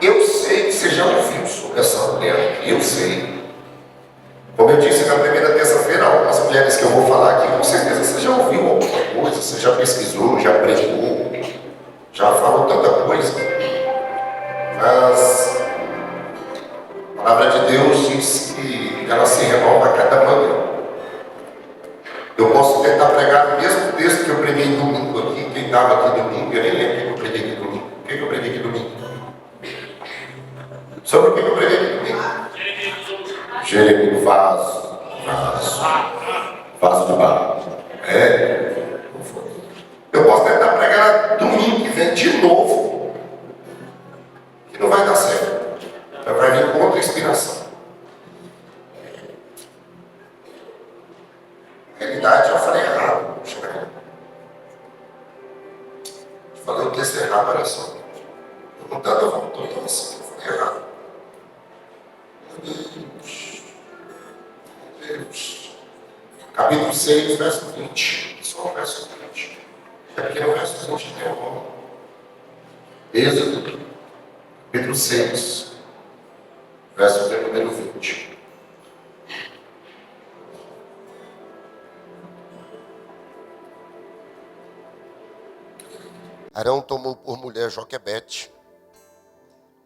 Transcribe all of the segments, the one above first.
Eu sei que você já ouviu sobre essa mulher, eu sei. Como eu disse na primeira terça-feira, algumas mulheres que eu vou falar aqui, com certeza você já ouviu alguma coisa, você já pesquisou, já pregou, já falou tanta coisa. Mas a palavra de Deus diz que ela se renova a cada manhã. Eu posso tentar pregar o mesmo texto que eu preguei domingo aqui. Quem estava aqui domingo, eu nem lembro o que eu preguei aqui domingo. O que eu preguei aqui domingo? Sobre o que eu preguei aqui domingo? Jeremias, vaso de barro. Eu posso tentar pregar domingo que vem de novo, que não vai dar certo. Vai vir contra a inspiração. Na realidade, eu falei errado. Eu falei o texto errado, olha só. Eu não tanta vontade, assim, eu falei errado. Meu Deus. Capítulo 6, verso 20. Só o verso 20. É porque no verso 20 tem um nome. Êxodo, capítulo 6, verso número 20. Arão tomou por mulher Joquebede,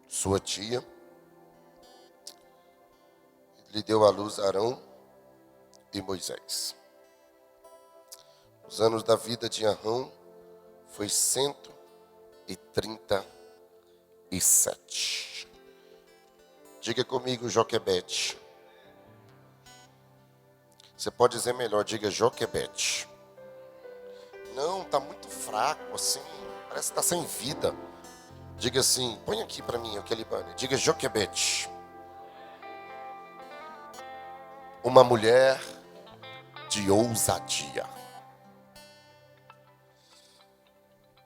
sua tia, lhe deu à luz Arão e Moisés. Os anos da vida de Arão foi 137. Diga comigo, Joquebede. Você pode dizer melhor, diga Joquebede. Não, está muito fraco assim, parece que está sem vida. Diga assim, põe aqui para mim, aquele banner. Diga Joquebede. Uma mulher de ousadia.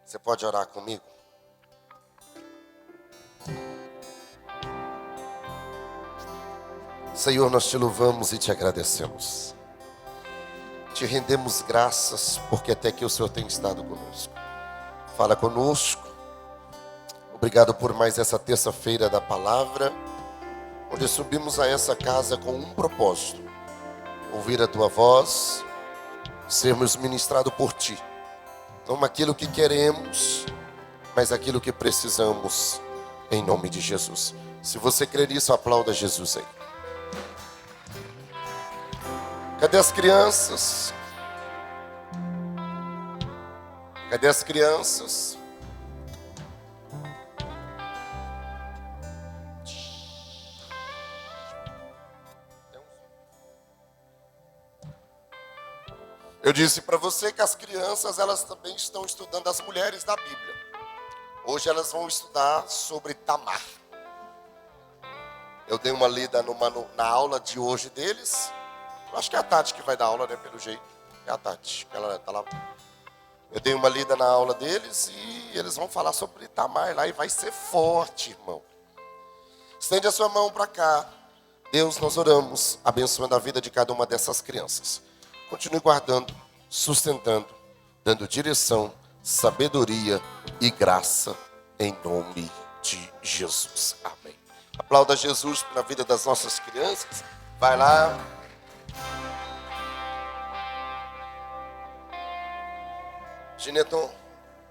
Você pode orar comigo? Senhor, nós te louvamos e te agradecemos. Te rendemos graças, porque até que o Senhor tem estado conosco. Fala conosco. Obrigado por mais essa terça-feira da palavra, onde subimos a essa casa com um propósito: ouvir a tua voz, sermos ministrados por ti. Não aquilo que queremos, mas aquilo que precisamos, em nome de Jesus. Se você crer nisso, aplauda Jesus aí. Cadê as crianças? Cadê as crianças? Eu disse para você que as crianças, elas também estão estudando as mulheres da Bíblia. Hoje elas vão estudar sobre Tamar. Eu dei uma lida na aula de hoje deles. Eu acho que é a Tati que vai dar aula, né, pelo jeito. É a Tati, ela tá lá. Eu dei uma lida na aula deles e eles vão falar sobre Tamar lá e vai ser forte, irmão. Estende a sua mão para cá. Deus, nós oramos, abençoando a vida de cada uma dessas crianças. Continue guardando, sustentando, dando direção, sabedoria e graça em nome de Jesus. Amém. Aplauda Jesus na vida das nossas crianças. Vai lá. Gineton,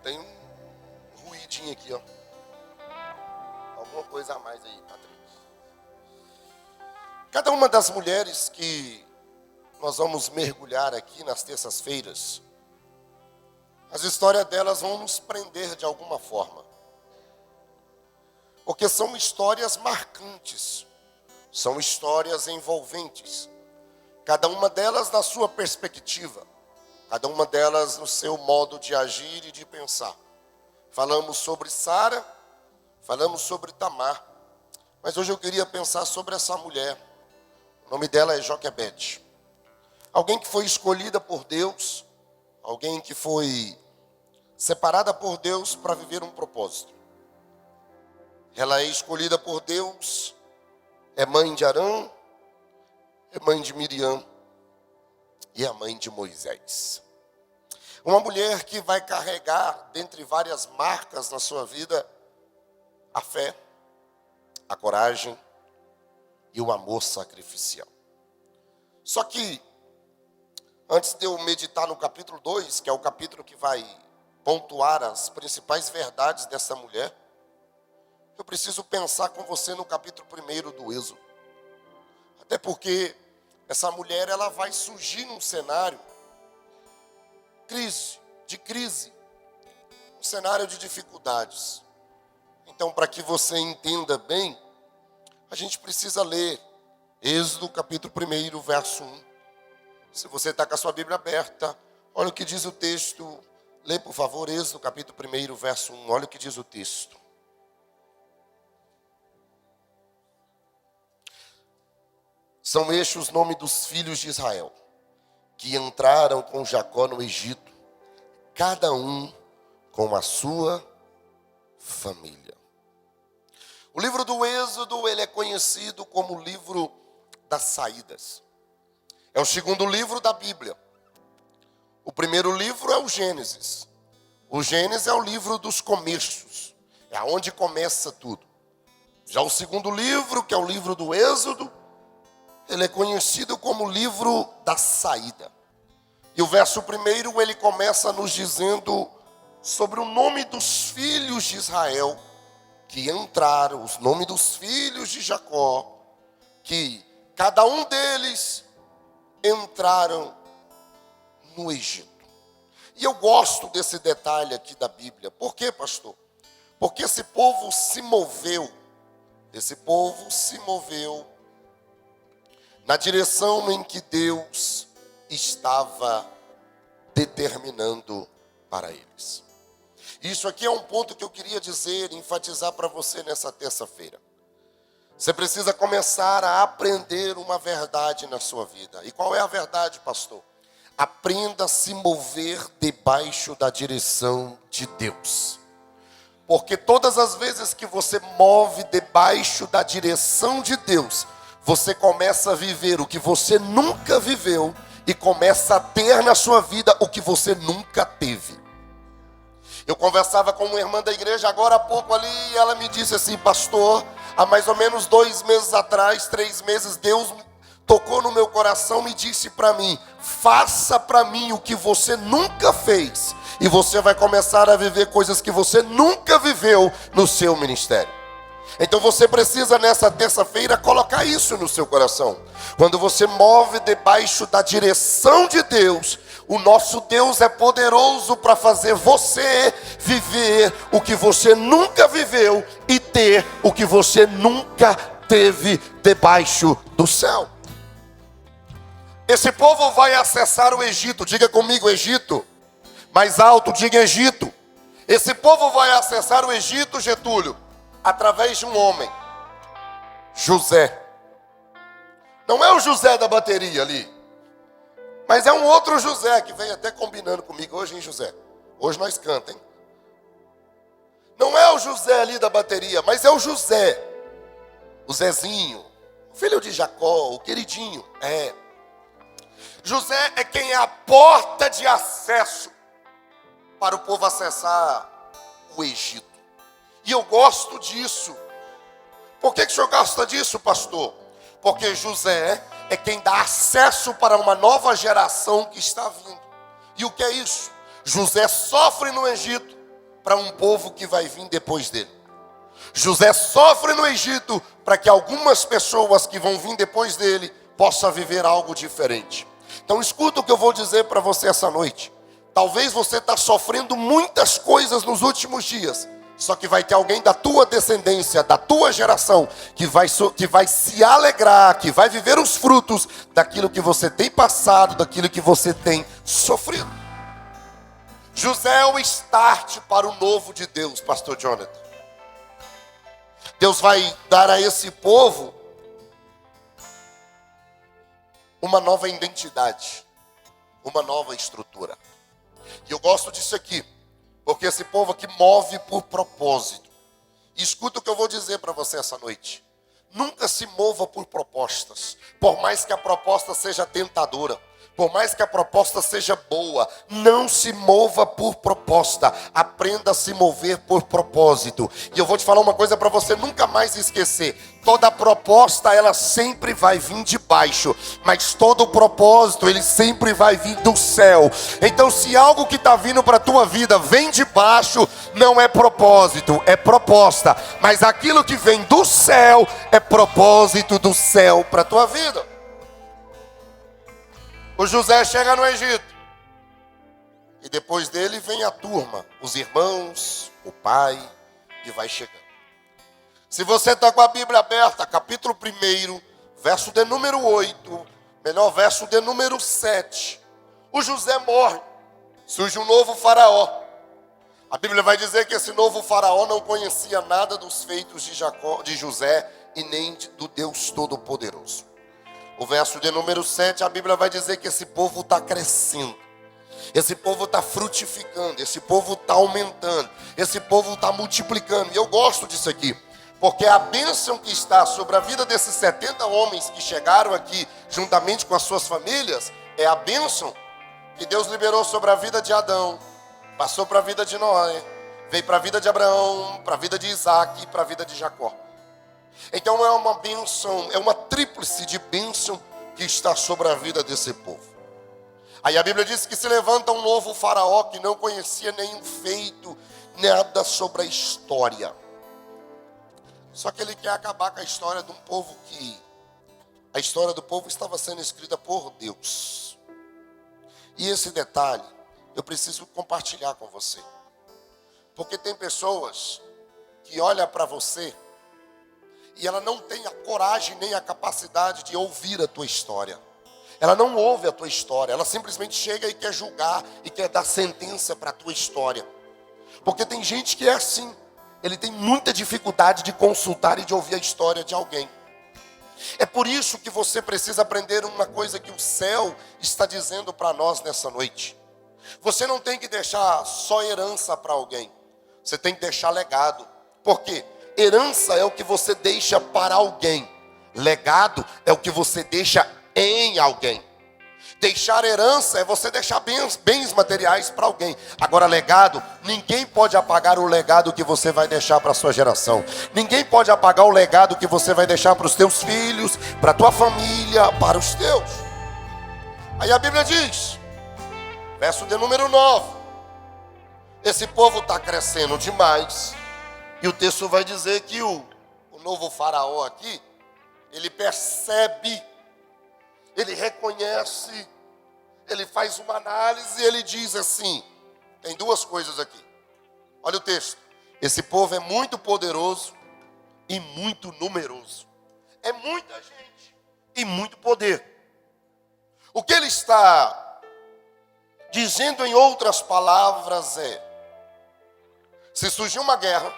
tem um ruidinho aqui, ó. Alguma coisa a mais aí, Patrick. Cada uma das mulheres que nós vamos mergulhar aqui nas terças-feiras, as histórias delas vão nos prender de alguma forma. Porque são histórias marcantes, são histórias envolventes. Cada uma delas na sua perspectiva, cada uma delas no seu modo de agir e de pensar. Falamos sobre Sara, falamos sobre Tamar, mas hoje eu queria pensar sobre essa mulher. O nome dela é Joquebede. Alguém que foi escolhida por Deus, alguém que foi separada por Deus para viver um propósito. Ela é escolhida por Deus, é mãe de Arão, é mãe de Miriam e é a mãe de Moisés. Uma mulher que vai carregar, dentre várias marcas na sua vida, a fé. coragem e o amor sacrificial. Só que, antes de eu meditar no capítulo 2, que é o capítulo que vai pontuar as principais verdades dessa mulher, eu preciso pensar com você no capítulo 1 do Êxodo. Até porque essa mulher ela vai surgir num cenário de crise, um cenário de dificuldades. Então, para que você entenda bem, a gente precisa ler Êxodo capítulo 1, verso 1. Se você está com a sua Bíblia aberta, olha o que diz o texto. Lê, por favor, Êxodo capítulo 1, verso 1. Olha o que diz o texto. São estes os nomes dos filhos de Israel, que entraram com Jacó no Egito, cada um com a sua família. O livro do Êxodo, ele é conhecido como o livro das saídas. É o segundo livro da Bíblia. O primeiro livro é o Gênesis. O Gênesis é o livro dos começos. É onde começa tudo. Já o segundo livro, que é o livro do Êxodo, ele é conhecido como o livro da saída. E o verso 1, ele começa nos dizendo sobre o nome dos filhos de Israel, que entraram, os nomes dos filhos de Jacó, que cada um deles entraram no Egito. E eu gosto desse detalhe aqui da Bíblia. Por quê, pastor? Porque esse povo se moveu na direção em que Deus estava determinando para eles. Isso aqui é um ponto que eu queria dizer, enfatizar para você nessa terça-feira. Você precisa começar a aprender uma verdade na sua vida. E qual é a verdade, pastor? Aprenda a se mover debaixo da direção de Deus. Porque todas as vezes que você move debaixo da direção de Deus, você começa a viver o que você nunca viveu e começa a ter na sua vida o que você nunca teve. Eu conversava com uma irmã da igreja agora há pouco ali e ela me disse assim: pastor, há mais ou menos 2 meses atrás, 3 meses, Deus tocou no meu coração e disse para mim: faça para mim o que você nunca fez e você vai começar a viver coisas que você nunca viveu no seu ministério. Então você precisa nessa terça-feira colocar isso no seu coração. Quando você move debaixo da direção de Deus, o nosso Deus é poderoso para fazer você viver o que você nunca viveu e ter o que você nunca teve debaixo do céu. Esse povo vai acessar o Egito. Diga comigo, Egito. Mais alto, diga Egito. Esse povo vai acessar o Egito, Getúlio, através de um homem, José. Não é o José da bateria ali, mas é um outro José que vem até combinando comigo hoje, hein, José? Hoje nós cantamos, hein? Não é o José ali da bateria, mas é o José, o Zezinho, o filho de Jacó, o queridinho. José é quem é a porta de acesso para o povo acessar o Egito. E eu gosto disso. Por que o senhor gosta disso, pastor? Porque José é quem dá acesso para uma nova geração que está vindo. E o que é isso? José sofre no Egito para um povo que vai vir depois dele. José sofre no Egito para que algumas pessoas que vão vir depois dele possam viver algo diferente. Então escuta o que eu vou dizer para você essa noite. Talvez você está sofrendo muitas coisas nos últimos dias. Só que vai ter alguém da tua descendência, da tua geração, que vai se alegrar, que vai viver os frutos daquilo que você tem passado, daquilo que você tem sofrido. José é o start para o novo de Deus, pastor Jonathan. Deus vai dar a esse povo uma nova identidade, uma nova estrutura. E eu gosto disso aqui. Porque esse povo aqui move por propósito. Escuta o que eu vou dizer para você essa noite. Nunca se mova por propostas. Por mais que a proposta seja tentadora. Por mais que a proposta seja boa, não se mova por proposta, aprenda a se mover por propósito. E eu vou te falar uma coisa para você nunca mais esquecer: toda proposta ela sempre vai vir de baixo, mas todo propósito ele sempre vai vir do céu. Então, se algo que está vindo para a tua vida vem de baixo, não é propósito, é proposta. Mas aquilo que vem do céu é propósito do céu para a tua vida. O José chega no Egito. E depois dele vem a turma, os irmãos, o pai, e vai chegando. Se você está com a Bíblia aberta, capítulo 1, verso de número 8, melhor, verso de número 7. O José morre, surge um novo faraó. A Bíblia vai dizer que esse novo faraó não conhecia nada dos feitos de José e nem do Deus Todo-Poderoso. O verso de número 7, a Bíblia vai dizer que esse povo está crescendo. Esse povo está frutificando, esse povo está aumentando, esse povo está multiplicando. E eu gosto disso aqui, porque a bênção que está sobre a vida desses 70 homens que chegaram aqui, juntamente com as suas famílias, é a bênção que Deus liberou sobre a vida de Adão, passou para a vida de Noé, veio para a vida de Abraão, para a vida de Isaac e para a vida de Jacó. Então é uma bênção, é uma tríplice de bênção que está sobre a vida desse povo. Aí a Bíblia diz que se levanta um novo faraó que não conhecia nenhum feito, nada sobre a história. Só que ele quer acabar com a história de um povo que... A história do povo estava sendo escrita por Deus. E esse detalhe, eu preciso compartilhar com você. Porque tem pessoas que olham para você e ela não tem a coragem nem a capacidade de ouvir a tua história. Ela não ouve a tua história, ela simplesmente chega e quer julgar e quer dar sentença para a tua história. Porque tem gente que é assim, ele tem muita dificuldade de consultar e de ouvir a história de alguém. É por isso que você precisa aprender uma coisa que o céu está dizendo para nós nessa noite. Você não tem que deixar só herança para alguém, você tem que deixar legado. Por quê? Herança é o que você deixa para alguém. Legado é o que você deixa em alguém. Deixar herança é você deixar bens materiais para alguém. Agora, legado, ninguém pode apagar o legado que você vai deixar para a sua geração. Ninguém pode apagar o legado que você vai deixar para os teus filhos, para a tua família, para os teus. Aí a Bíblia diz, verso de número 9, esse povo está crescendo demais. E o texto vai dizer que o novo faraó aqui, ele percebe, ele reconhece, ele faz uma análise e ele diz assim, tem duas coisas aqui. Olha o texto. Esse povo é muito poderoso e muito numeroso. É muita gente e muito poder. O que ele está dizendo em outras palavras é, se surgir uma guerra,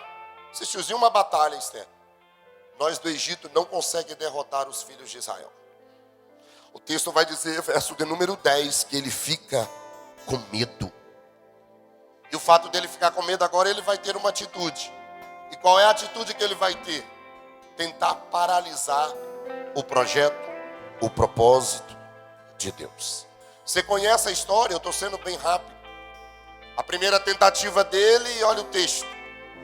se surgir uma batalha externa, nós do Egito não conseguimos derrotar os filhos de Israel. O texto vai dizer, verso de número 10, que ele fica com medo. E o fato dele ficar com medo agora, ele vai ter uma atitude. E qual é a atitude que ele vai ter? Tentar paralisar o projeto, o propósito de Deus. Você conhece a história? Eu estou sendo bem rápido. A primeira tentativa dele, olha o texto,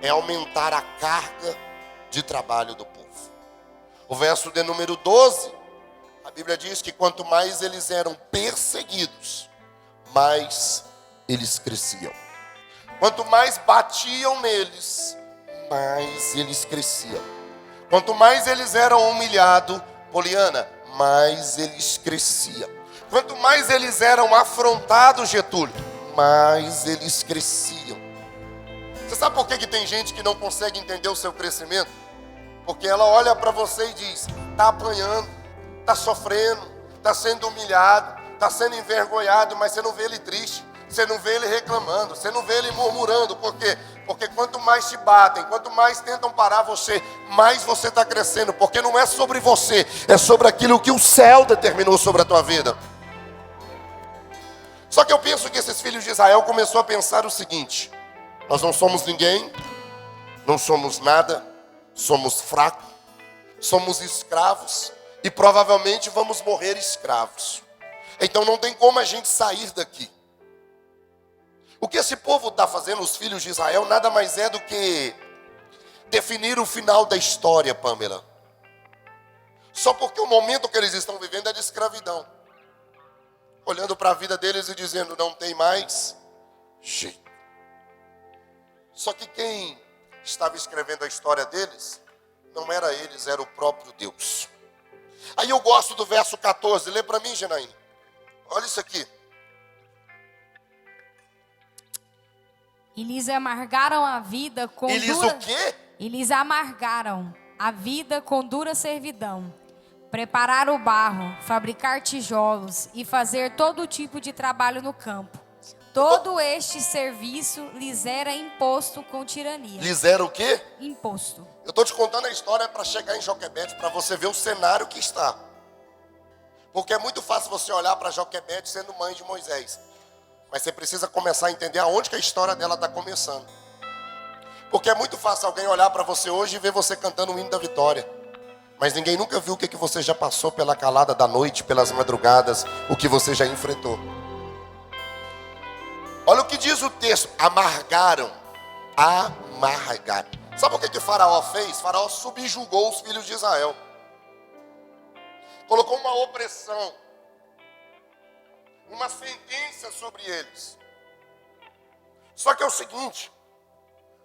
é aumentar a carga de trabalho do povo. O verso de número 12, a Bíblia diz que quanto mais eles eram perseguidos, mais eles cresciam. Quanto mais batiam neles, mais eles cresciam. Quanto mais eles eram humilhados, Poliana, mais eles cresciam. Quanto mais eles eram afrontados, Getúlio, mais eles cresciam. Você sabe por que tem gente que não consegue entender o seu crescimento? Porque ela olha para você e diz, está apanhando, está sofrendo, está sendo humilhado, está sendo envergonhado, mas você não vê ele triste, você não vê ele reclamando, você não vê ele murmurando. Por quê? Porque quanto mais te batem, quanto mais tentam parar você, mais você está crescendo. Porque não é sobre você, é sobre aquilo que o céu determinou sobre a tua vida. Só que eu penso que esses filhos de Israel começaram a pensar o seguinte, nós não somos ninguém, não somos nada, somos fracos, somos escravos e provavelmente vamos morrer escravos. Então não tem como a gente sair daqui. O que esse povo está fazendo, os filhos de Israel, nada mais é do que definir o final da história, Pamela. Só porque o momento que eles estão vivendo é de escravidão. Olhando para a vida deles e dizendo, não tem mais jeito. Só que quem estava escrevendo a história deles, não era eles, era o próprio Deus. Aí eu gosto do verso 14, lê para mim, Genaíne. Olha isso aqui. E lhes amargaram a vida com O quê? E lhes amargaram a vida com dura servidão. Preparar o barro, fabricar tijolos e fazer todo tipo de trabalho no campo. Todo este serviço lhes era imposto com tirania. Lhes era o quê? Imposto. Eu estou te contando a história para chegar em Joquebede, para você ver o cenário que está. Porque é muito fácil você olhar para Joquebede sendo mãe de Moisés. Mas você precisa começar a entender aonde que a história dela está começando. Porque é muito fácil alguém olhar para você hoje e ver você cantando o hino da vitória. Mas ninguém nunca viu o que você já passou pela calada da noite, pelas madrugadas, o que você já enfrentou. Olha o que diz o texto, amargaram. Amargaram. Sabe o que Faraó fez? Faraó subjugou os filhos de Israel. Colocou uma opressão, uma sentença sobre eles. Só que é o seguinte,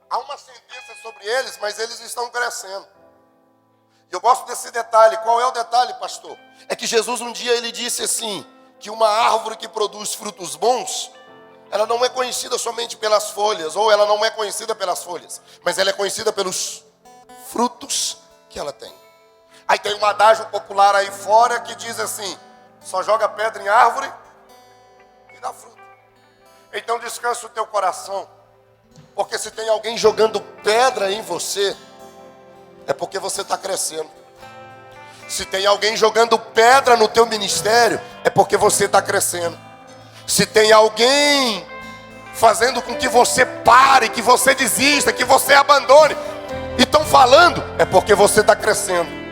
há uma sentença sobre eles, mas eles estão crescendo. E eu gosto desse detalhe. Qual é o detalhe, pastor? É que Jesus um dia ele disse assim, que uma árvore que produz frutos bons, ela não é conhecida somente pelas folhas, ou ela não é conhecida pelas folhas, mas ela é conhecida pelos frutos que ela tem. Aí tem um adágio popular aí fora que diz assim, só joga pedra em árvore e dá fruto. Então descansa o teu coração, porque se tem alguém jogando pedra em você, é porque você está crescendo. Se tem alguém jogando pedra no teu ministério, é porque você está crescendo. Se tem alguém fazendo com que você pare, que você desista, que você abandone, e estão falando, é porque você está crescendo.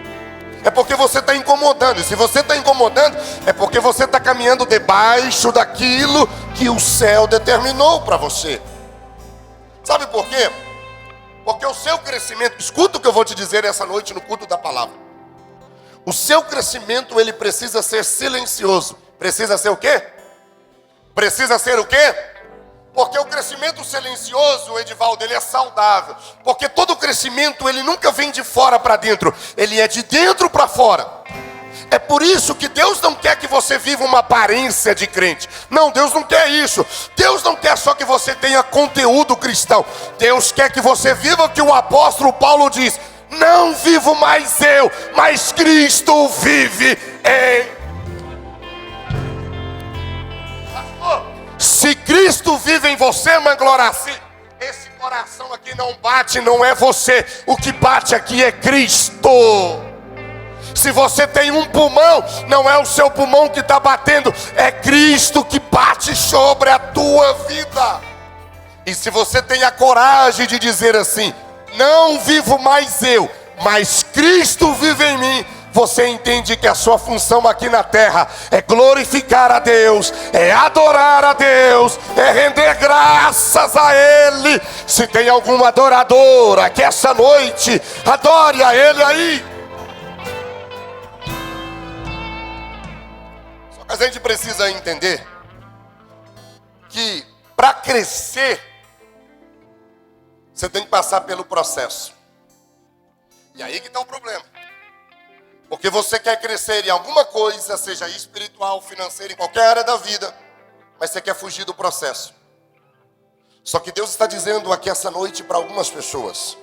É porque você está incomodando. E se você está incomodando, é porque você está caminhando debaixo daquilo que o céu determinou para você. Sabe por quê? Porque o seu crescimento, escuta o que eu vou te dizer essa noite no culto da palavra. O seu crescimento, ele precisa ser silencioso. Precisa ser o quê? Precisa ser o quê? Porque o crescimento silencioso, Edivaldo, ele é saudável. Porque todo crescimento, ele nunca vem de fora para dentro. Ele é de dentro para fora. É por isso que Deus não quer que você viva uma aparência de crente. Não, Deus não quer isso. Deus não quer só que você tenha conteúdo cristão. Deus quer que você viva o que o apóstolo Paulo diz. Não vivo mais eu, mas Cristo vive em... Se Cristo vive em você, Mangloraci, esse coração aqui não bate, não é você. O que bate aqui é Cristo. Se você tem um pulmão, não é o seu pulmão que está batendo, é Cristo que bate sobre a tua vida. E se você tem a coragem de dizer assim, não vivo mais eu, mas Cristo vive em mim, você entende que a sua função aqui na terra é glorificar a Deus, é adorar a Deus, é render graças a Ele. Se tem alguma adoradora que essa noite adore a Ele aí. Só que a gente precisa entender que para crescer, você tem que passar pelo processo. E aí que está o problema. Porque você quer crescer em alguma coisa, seja espiritual, financeira, em qualquer área da vida, mas você quer fugir do processo. Só que Deus está dizendo aqui essa noite para algumas pessoas,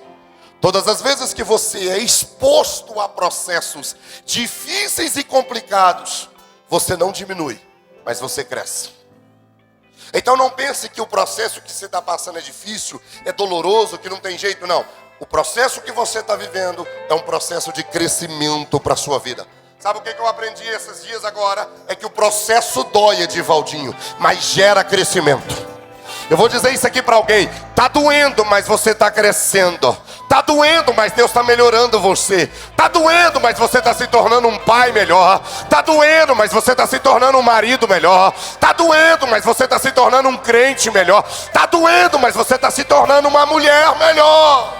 todas as vezes que você é exposto a processos difíceis e complicados, você não diminui, mas você cresce. Então não pense que o processo que você está passando é difícil, é doloroso, que não tem jeito, não. O processo que você está vivendo é um processo de crescimento para a sua vida. Sabe o que eu aprendi esses dias agora? É que o processo dói, Edivaldinho, mas gera crescimento. Eu vou dizer isso aqui para alguém. Tá doendo, mas você está crescendo. Tá doendo, mas Deus está melhorando você. Tá doendo, mas você está se tornando um pai melhor. Tá doendo, mas você está se tornando um marido melhor. Tá doendo, mas você está se tornando um crente melhor. Tá doendo, mas você está se tornando uma mulher melhor.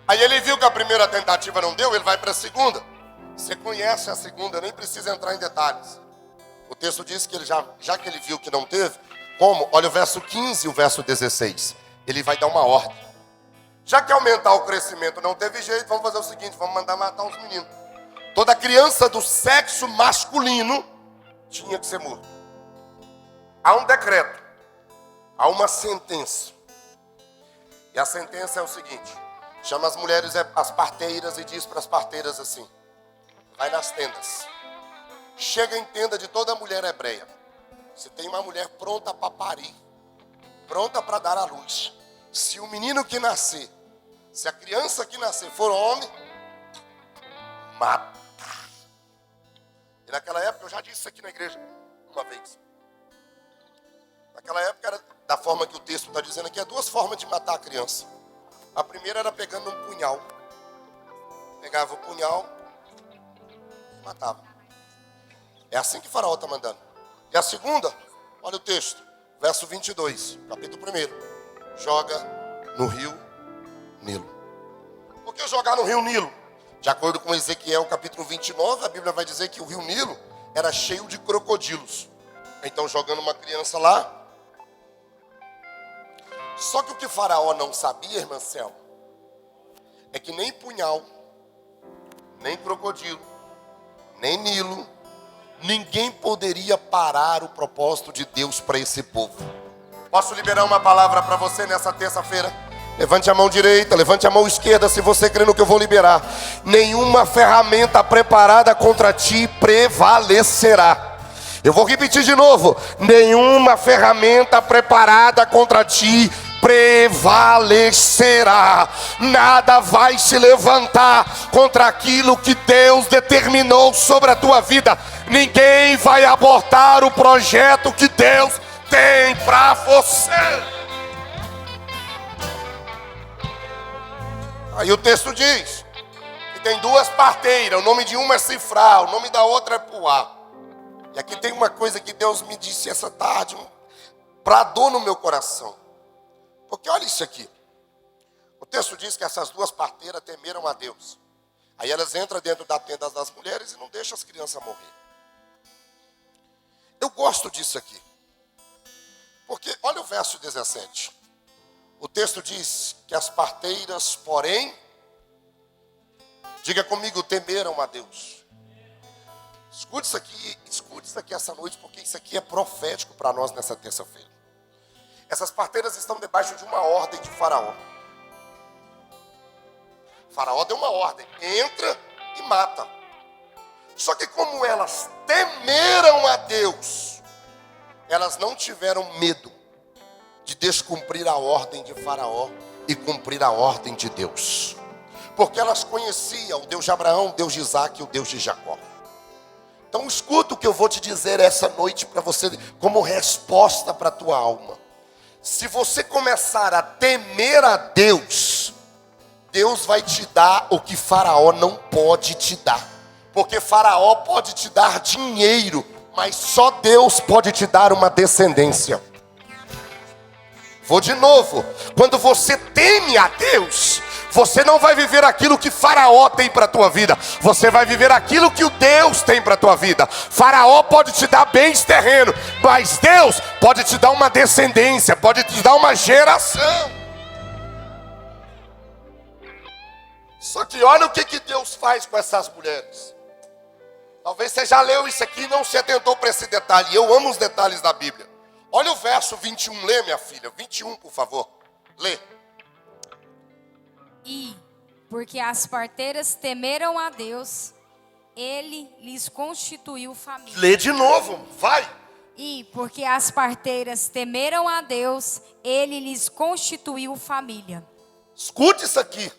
Aí ele viu que a primeira tentativa não deu, ele vai para a segunda. Você conhece a segunda, eu nem preciso entrar em detalhes. O texto diz que ele já que ele viu que não teve, como? Olha o verso 15 e o verso 16. Ele vai dar uma ordem. Já que aumentar o crescimento não teve jeito, vamos fazer o seguinte, vamos mandar matar os meninos. Toda criança do sexo masculino tinha que ser morta. Há um decreto, há uma sentença. E a sentença é o seguinte: chama as mulheres, as parteiras, e diz para as parteiras assim: vai nas tendas. Chega em tenda de toda mulher hebreia. Se tem uma mulher pronta para parir, pronta para dar à luz, se o menino que nascer, se a criança que nascer for homem, mata. E naquela época, eu já disse isso aqui na igreja uma vez. Naquela época era da forma que o texto está dizendo aqui, há duas formas de matar a criança. A primeira era pegando um punhal. Pegava o punhal e matava. É assim que o faraó está mandando. E a segunda, olha o texto, verso 22, capítulo 1. Joga no rio Nilo. Por que jogar no rio Nilo? De acordo com Ezequiel capítulo 29, a Bíblia vai dizer que o rio Nilo era cheio de crocodilos. Então jogando uma criança lá. Só que o que Faraó não sabia, irmã Selma, é que nem punhal, nem crocodilo, nem Nilo, ninguém poderia parar o propósito de Deus para esse povo. Posso liberar uma palavra para você nessa terça-feira? Levante a mão direita, levante a mão esquerda se você crê no que eu vou liberar. Nenhuma ferramenta preparada contra ti prevalecerá. Eu vou repetir de novo. Nenhuma ferramenta preparada contra ti prevalecerá. Nada vai se levantar contra aquilo que Deus determinou sobre a tua vida. Ninguém vai abortar o projeto que Deus tem para você. Aí o texto diz que tem duas parteiras, o nome de uma é Cifrá, o nome da outra é Puá. E aqui tem uma coisa que Deus me disse essa tarde, bradou no meu coração. Porque olha isso aqui. O texto diz que essas duas parteiras temeram a Deus. Aí elas entram dentro da tenda das mulheres e não deixam as crianças morrer. Eu gosto disso aqui. Porque olha o verso 17. O texto diz que as parteiras, porém, diga comigo, temeram a Deus. Escute isso aqui essa noite, porque isso aqui é profético para nós nessa terça-feira. Essas parteiras estão debaixo de uma ordem de Faraó. Faraó deu uma ordem, entra e mata. Só que como elas temeram a Deus, elas não tiveram medo de descumprir a ordem de Faraó e cumprir a ordem de Deus. Porque elas conheciam o Deus de Abraão, o Deus de Isaac e o Deus de Jacó. Então escuta o que eu vou te dizer essa noite para você, como resposta para a tua alma. Se você começar a temer a Deus, Deus vai te dar o que Faraó não pode te dar. Porque Faraó pode te dar dinheiro, mas só Deus pode te dar uma descendência. Vou de novo. Quando você teme a Deus, você não vai viver aquilo que Faraó tem para a tua vida. Você vai viver aquilo que o Deus tem para a tua vida. Faraó pode te dar bens terrenos, mas Deus pode te dar uma descendência, pode te dar uma geração. Só que olha o que Deus faz com essas mulheres. Talvez você já leu isso aqui e não se atentou para esse detalhe. Eu amo os detalhes da Bíblia. Olha o verso 21, lê, minha filha. 21, por favor. Lê. E, porque as parteiras temeram a Deus, Ele lhes constituiu família. Lê de novo, vai. E, porque as parteiras temeram a Deus, Ele lhes constituiu família. Escute isso aqui.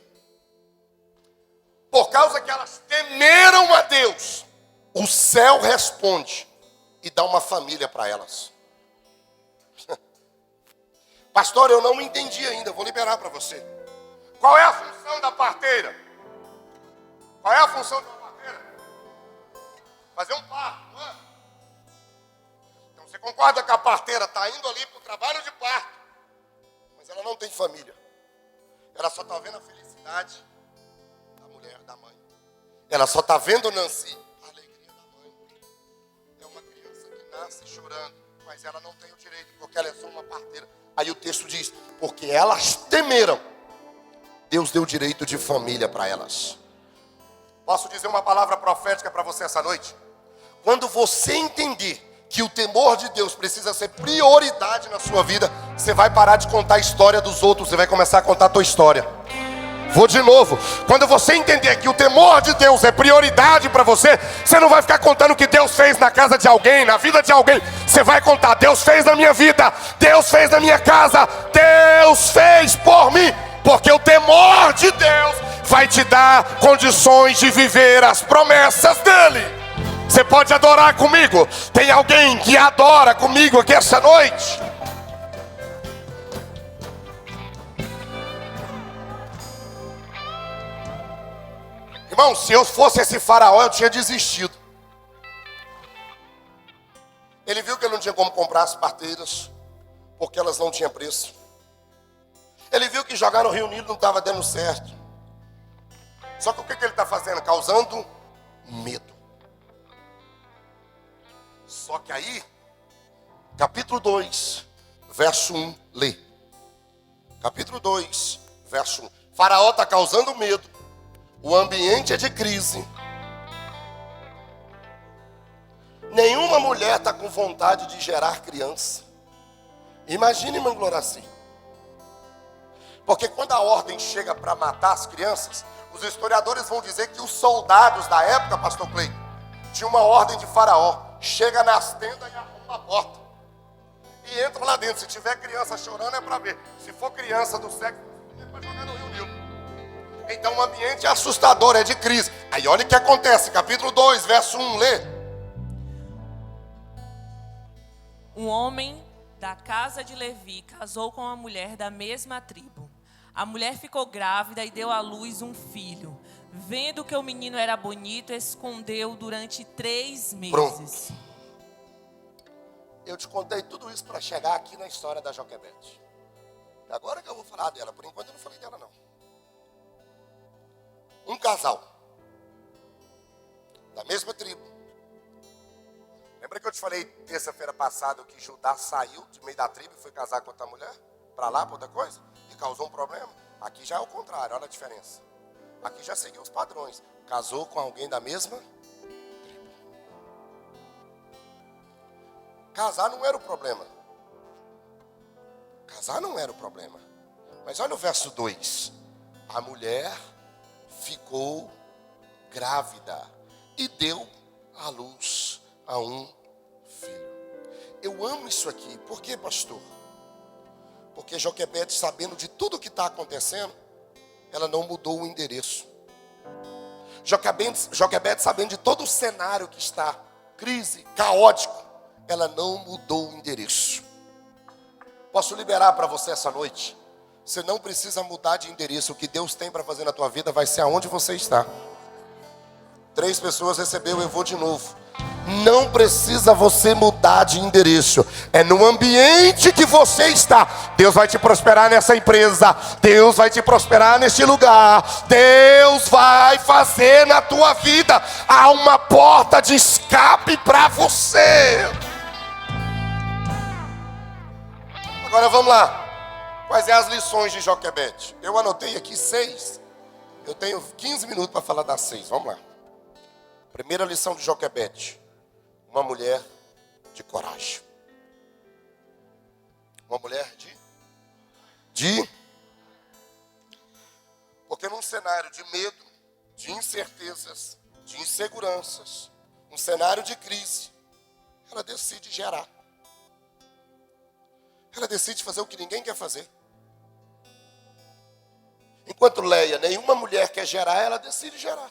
Por causa que elas temeram a Deus, o céu responde e dá uma família para elas. Pastor, eu não entendi ainda, vou liberar para você. Qual é a função da parteira? Qual é a função da parteira? Fazer um parto, não é? Então você concorda que a parteira está indo ali para o trabalho de parto, mas ela não tem família. Ela só está vendo a felicidade da mulher, da mãe. Ela só está vendo Nancy, a alegria da mãe. É uma criança que nasce chorando, mas ela não tem o direito, porque ela é só uma parteira. Aí o texto diz, porque elas temeram, Deus deu direito de família para elas. Posso dizer uma palavra profética para você essa noite? Quando você entender que o temor de Deus precisa ser prioridade na sua vida, você vai parar de contar a história dos outros, você vai começar a contar a tua história. Vou de novo. Quando você entender que o temor de Deus é prioridade para você, você não vai ficar contando o que Deus fez na casa de alguém, na vida de alguém. Você vai contar, Deus fez na minha vida, Deus fez na minha casa, Deus fez por mim. Porque o temor de Deus vai te dar condições de viver as promessas dele. Você pode adorar comigo? Tem alguém que adora comigo aqui essa noite? Irmão, se eu fosse esse faraó, eu tinha desistido. Ele viu que ele não tinha como comprar as parteiras, porque elas não tinham preço. Ele viu que jogar no Rio Nilo não estava dando certo. Só que o que ele está fazendo? Causando medo. Só que aí, capítulo 2, verso 1, lê. Capítulo 2, verso 1. Faraó está causando medo. O ambiente é de crise. Nenhuma mulher está com vontade de gerar criança. Imagine, irmã Gloraci. Porque quando a ordem chega para matar as crianças, os historiadores vão dizer que os soldados da época, pastor Cleiton, tinham uma ordem de Faraó. Chega nas tendas e arruma a porta. E entra lá dentro. Se tiver criança chorando é para ver. Se for criança do sexo, é para jogar no Rio Nilo. Então o ambiente é assustador, é de crise. Aí olha o que acontece, capítulo 2, verso 1, lê. Um homem da casa de Levi casou com uma mulher da mesma tribo. A mulher ficou grávida e deu à luz um filho. Vendo que o menino era bonito, escondeu durante 3 meses. Pronto. Eu te contei tudo isso para chegar aqui na história da Joquebede. Agora que eu vou falar dela, por enquanto eu não falei dela não. Um casal da mesma tribo. Lembra que eu te falei terça-feira passada que Judá saiu de meio da tribo e foi casar com outra mulher? Para lá, para outra coisa? E causou um problema? Aqui já é o contrário, olha a diferença. Aqui já seguiu os padrões. Casou com alguém da mesma tribo. Casar não era o problema. Casar não era o problema. Mas olha o verso 2. A mulher ficou grávida e deu à luz a um filho. Eu amo isso aqui. Por quê, pastor? Porque Joquebede, sabendo de tudo que está acontecendo, ela não mudou o endereço. Joquebede, sabendo de todo o cenário que está, crise, caótico, ela não mudou o endereço. Posso liberar para você essa noite? Você não precisa mudar de endereço. O que Deus tem para fazer na tua vida vai ser aonde você está. 3 pessoas recebeu, eu vou de novo. Não precisa você mudar de endereço. É no ambiente que você está. Deus vai te prosperar nessa empresa. Deus vai te prosperar neste lugar. Deus vai fazer na tua vida. Há uma porta de escape para você. Agora vamos lá. Quais são as lições de Joquebede? Eu anotei aqui 6. Eu tenho 15 minutos para falar das 6. Vamos lá. Primeira lição de Joquebede. Uma mulher de coragem. Uma mulher de... Porque num cenário de medo, de incertezas, de inseguranças, um cenário de crise, ela decide gerar. Ela decide fazer o que ninguém quer fazer. Enquanto Leia, nenhuma mulher quer gerar, ela decide gerar.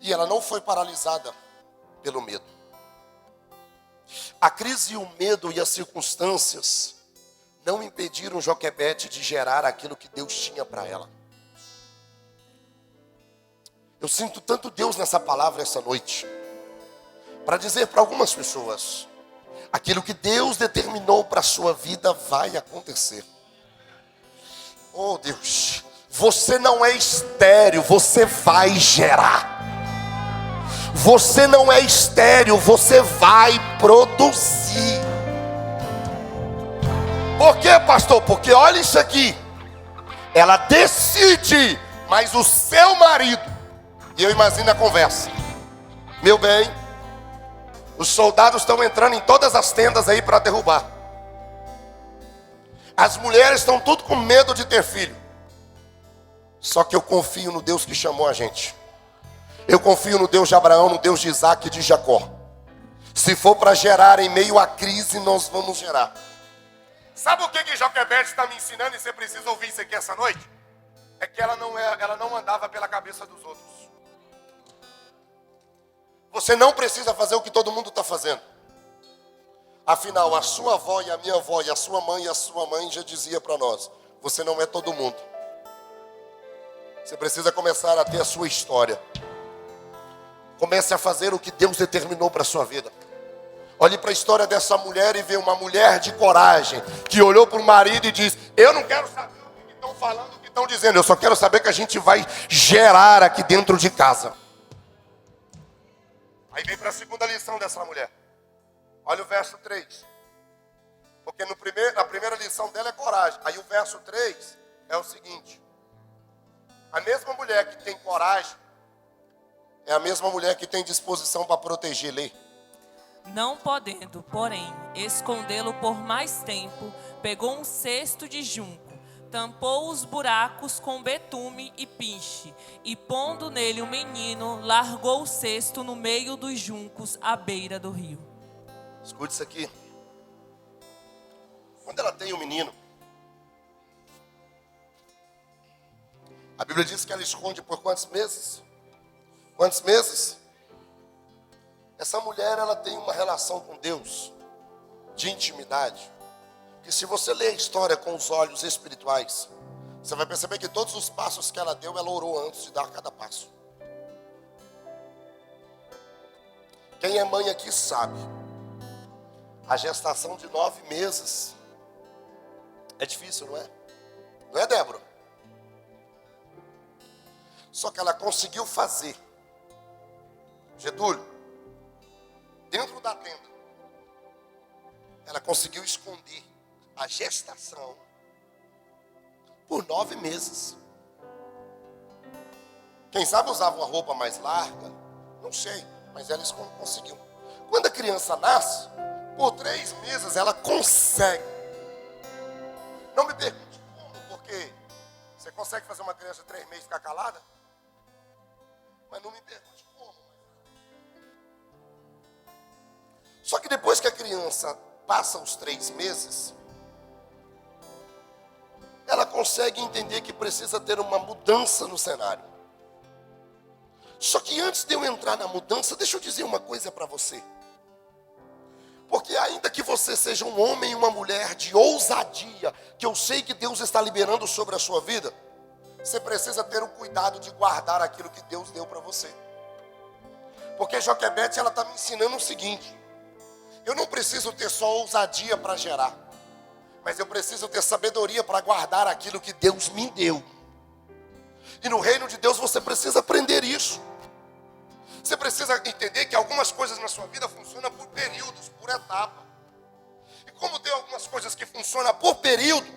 E ela não foi paralisada pelo medo. A crise e o medo e as circunstâncias não impediram Joquebede de gerar aquilo que Deus tinha para ela. Eu sinto tanto Deus nessa palavra essa noite, para dizer para algumas pessoas, aquilo que Deus determinou para a sua vida vai acontecer. Oh Deus, você não é estéril, você vai gerar. Você não é estéril, você vai produzir. Por quê, pastor? Porque olha isso aqui. Ela decide, mas o seu marido, e eu imagino a conversa. Meu bem, os soldados estão entrando em todas as tendas aí para derrubar. As mulheres estão tudo com medo de ter filho. Só que eu confio no Deus que chamou a gente. Eu confio no Deus de Abraão, no Deus de Isaac e de Jacó. Se for para gerar em meio à crise, nós vamos gerar. Sabe o que Joquebede está me ensinando, e você precisa ouvir isso aqui essa noite? É que ela não andava pela cabeça dos outros. Você não precisa fazer o que todo mundo está fazendo. Afinal, a sua avó e a minha avó e a sua mãe já dizia para nós, você não é todo mundo. Você precisa começar a ter a sua história. Comece a fazer o que Deus determinou para a sua vida. Olhe para a história dessa mulher e vê uma mulher de coragem, que olhou para o marido e disse, eu não quero saber o que estão falando, o que estão dizendo, eu só quero saber que a gente vai gerar aqui dentro de casa. Aí vem para a segunda lição dessa mulher. Olha o verso 3. Porque a primeira lição dela é coragem. Aí o verso 3 é o seguinte. A mesma mulher que tem coragem é a mesma mulher que tem disposição para proteger. Lê. Não podendo, porém, escondê-lo por mais tempo, pegou um cesto de junco, tampou os buracos com betume e pinche, e pondo nele o menino, largou o cesto no meio dos juncos à beira do rio. Escute isso aqui. Quando ela tem um menino, a Bíblia diz que ela esconde por quantos meses? Quantos meses? Essa mulher, ela tem uma relação com Deus, de intimidade, que se você ler a história com os olhos espirituais, você vai perceber que todos os passos que ela deu, ela orou antes de dar cada passo. Quem é mãe aqui sabe, a gestação de 9 meses é difícil, não é? Não é, Débora? Só que ela conseguiu fazer. Getúlio, dentro da tenda, ela conseguiu esconder a gestação por 9 meses. Quem sabe usava uma roupa mais larga, não sei, mas ela conseguiu. Quando a criança nasce, por 3 meses ela consegue. Não me pergunte como, porque você consegue fazer uma criança de 3 meses ficar calada? Mas não me pergunte como. Só que depois que a criança passa os 3 meses, ela consegue entender que precisa ter uma mudança no cenário. Só que antes de eu entrar na mudança, deixa eu dizer uma coisa para você. Porque ainda que você seja um homem e uma mulher de ousadia, que eu sei que Deus está liberando sobre a sua vida, você precisa ter o cuidado de guardar aquilo que Deus deu para você. Porque Joquebede, ela está me ensinando o seguinte: eu não preciso ter só ousadia para gerar, mas eu preciso ter sabedoria para guardar aquilo que Deus me deu. E no reino de Deus você precisa aprender isso. Você precisa entender que algumas coisas na sua vida funcionam por períodos, por etapa. E como tem algumas coisas que funcionam por período,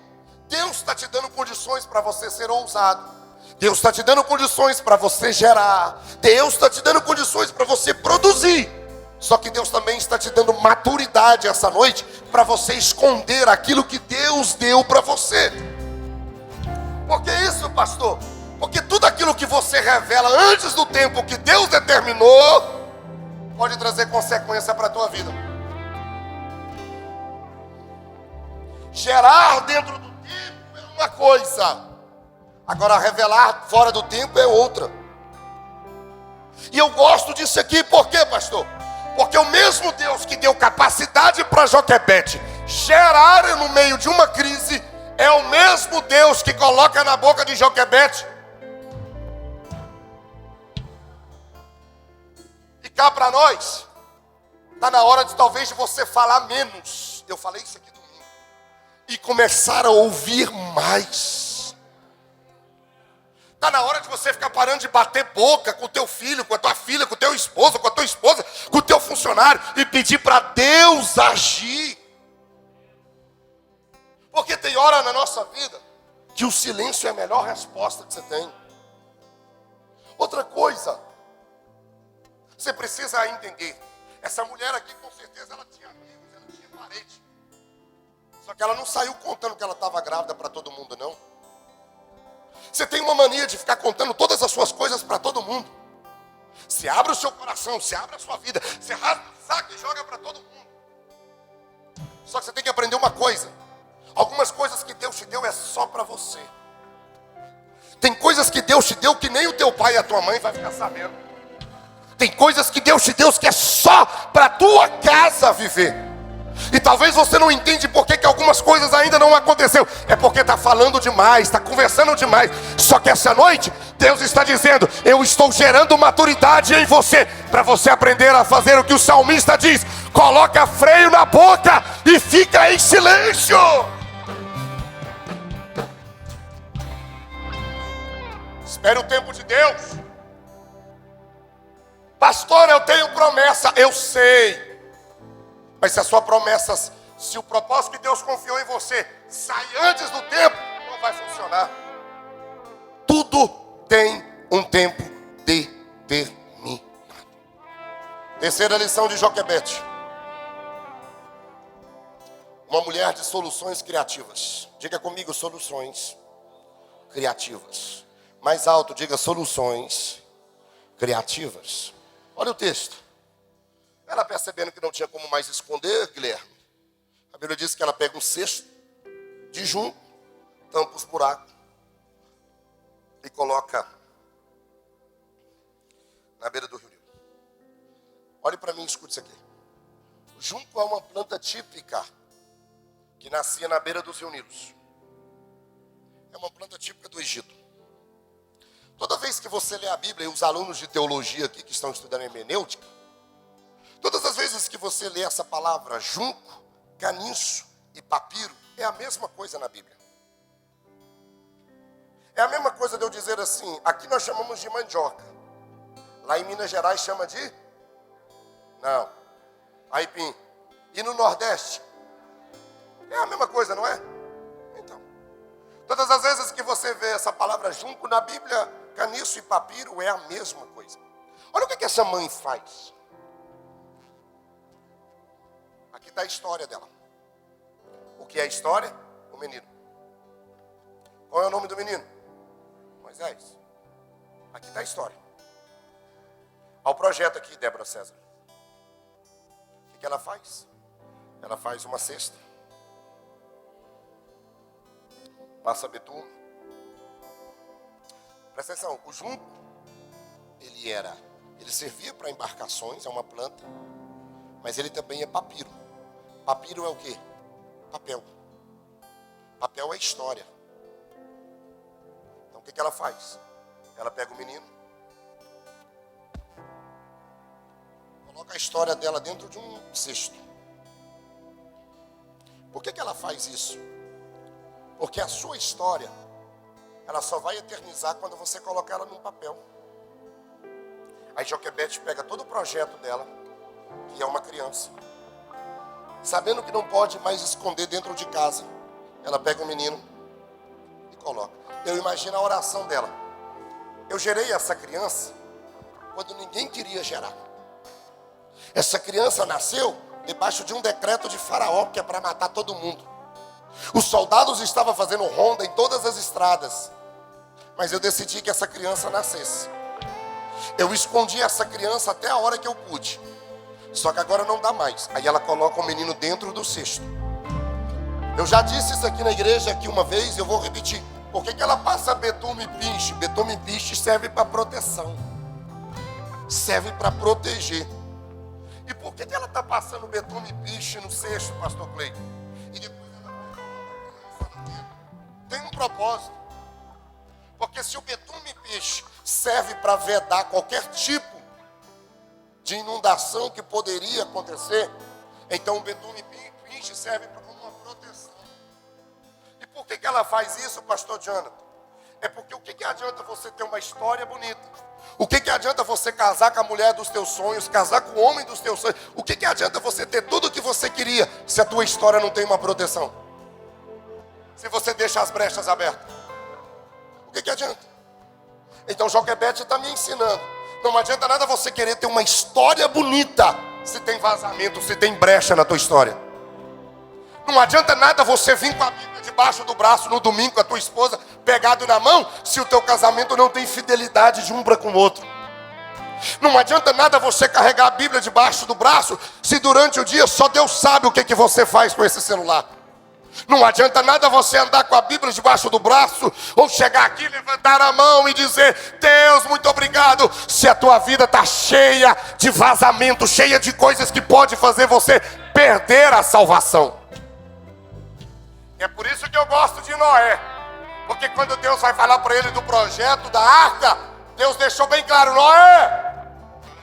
Deus está te dando condições para você ser ousado. Deus está te dando condições para você gerar. Deus está te dando condições para você produzir. Só que Deus também está te dando maturidade essa noite para você esconder aquilo que Deus deu para você. Por que isso, pastor? Porque tudo aquilo que você revela antes do tempo que Deus determinou pode trazer consequência para a tua vida. Gerar dentro do tempo é uma coisa, agora revelar fora do tempo é outra. E eu gosto disso aqui, por quê, pastor? Porque o mesmo Deus que deu capacidade para Joquebede gerar no meio de uma crise é o mesmo Deus que coloca na boca de Joquebede. E cá para nós, está na hora de talvez de você falar menos. Eu falei isso aqui domingo. E começar a ouvir mais. Está na hora de você ficar parando de bater boca com o teu filho, com a tua filha, com o teu esposo, com a tua esposa, com o teu funcionário e pedir para Deus agir. Porque tem hora na nossa vida que o silêncio é a melhor resposta que você tem. Outra coisa, você precisa entender. Essa mulher aqui, com certeza, ela tinha amigos, ela tinha parente. Só que ela não saiu contando que ela estava grávida para todo mundo, não. Você tem uma mania de ficar contando todas as suas coisas para todo mundo. Você abre o seu coração, você abre a sua vida, você rasga o saco e joga para todo mundo. Só que você tem que aprender uma coisa. Algumas coisas que Deus te deu é só para você. Tem coisas que Deus te deu que nem o teu pai e a tua mãe vai ficar sabendo. Tem coisas que Deus te deu que é só para a tua casa viver. E talvez você não entende por que algumas coisas ainda não aconteceu. É porque está falando demais, está conversando demais. Só que essa noite, Deus está dizendo: eu estou gerando maturidade em você, para você aprender a fazer o que o salmista diz: coloca freio na boca e fica em silêncio. Espere o tempo de Deus. Pastor, eu tenho promessa. Eu sei. Mas se a sua promessa, se o propósito que Deus confiou em você sai antes do tempo, não vai funcionar. Tudo tem um tempo determinado. Terceira lição de Joquebede. Uma mulher de soluções criativas. Diga comigo, soluções criativas. Mais alto, diga soluções criativas. Olha o texto. Ela percebendo que não tinha como mais esconder, Guilherme, a Bíblia diz que ela pega um cesto de junco, tampa os buracos e coloca na beira do rio Nilo. Olhe para mim e escute isso aqui. O junco é uma planta típica que nascia na beira dos rios Nilos. É uma planta típica do Egito. Toda vez que você lê a Bíblia, e os alunos de teologia aqui que estão estudando hermenêutica, todas as vezes que você lê essa palavra junco, caniço e papiro, é a mesma coisa na Bíblia. É a mesma coisa de eu dizer assim: aqui nós chamamos de mandioca. Lá em Minas Gerais chama de? Não. Aipim. E no Nordeste? É a mesma coisa, não é? Então, todas as vezes que você vê essa palavra junco na Bíblia, caniço e papiro é a mesma coisa. Olha o que essa mãe faz. Aqui está a história dela. O que é a história? O menino. Qual é o nome do menino? Moisés. Aqui está a história. Olha o projeto aqui, Débora César. O que ela faz? Ela faz uma cesta. Passa betume. Presta atenção, o junco, ele servia para embarcações, é uma planta, mas ele também é papiro. Papiro é o quê? Papel. Papel é história. Então o que ela faz? Ela pega o menino, coloca a história dela dentro de um cesto. Por que ela faz isso? Porque a sua história, ela só vai eternizar quando você colocar ela num papel. Aí Joquebede pega todo o projeto dela, que é uma criança, sabendo que não pode mais esconder dentro de casa, ela pega o menino e coloca. Eu imagino a oração dela: eu gerei essa criança quando ninguém queria gerar. Essa criança nasceu debaixo de um decreto de Faraó, que é para matar todo mundo. Os soldados estavam fazendo ronda em todas as estradas, mas eu decidi que essa criança nascesse. Eu escondi essa criança até a hora que eu pude. Só que agora não dá mais. Aí ela coloca o menino dentro do cesto. Eu já disse isso aqui na igreja aqui uma vez, eu vou repetir. Por que ela passa betume e piche? Betume e piche serve para proteção. Serve para proteger. E por que ela está passando betume e piche no cesto, pastor Cleiton? tem um propósito. Porque se o betume pinche serve para vedar qualquer tipo de inundação que poderia acontecer, então o betume pinche serve como uma proteção. E por que ela faz isso, pastor Jonathan? É porque o que adianta você ter uma história bonita? O que adianta você casar com a mulher dos teus sonhos, casar com o homem dos teus sonhos? O que adianta você ter tudo o que você queria se a tua história não tem uma proteção? Se você deixa as brechas abertas? O que adianta? Então Joquebede está me ensinando. Não adianta nada você querer ter uma história bonita se tem vazamento, se tem brecha na tua história. Não adianta nada você vir com a Bíblia debaixo do braço no domingo com a tua esposa pegado na mão se o teu casamento não tem fidelidade de um para com o outro. Não adianta nada você carregar a Bíblia debaixo do braço se durante o dia só Deus sabe o que você faz com esse celular. Não adianta nada você andar com a Bíblia debaixo do braço ou chegar aqui, levantar a mão e dizer: Deus, muito obrigado, se a tua vida está cheia de vazamento, cheia de coisas que pode fazer você perder a salvação. É por isso que eu gosto de Noé, porque quando Deus vai falar para ele do projeto da arca, Deus deixou bem claro: Noé,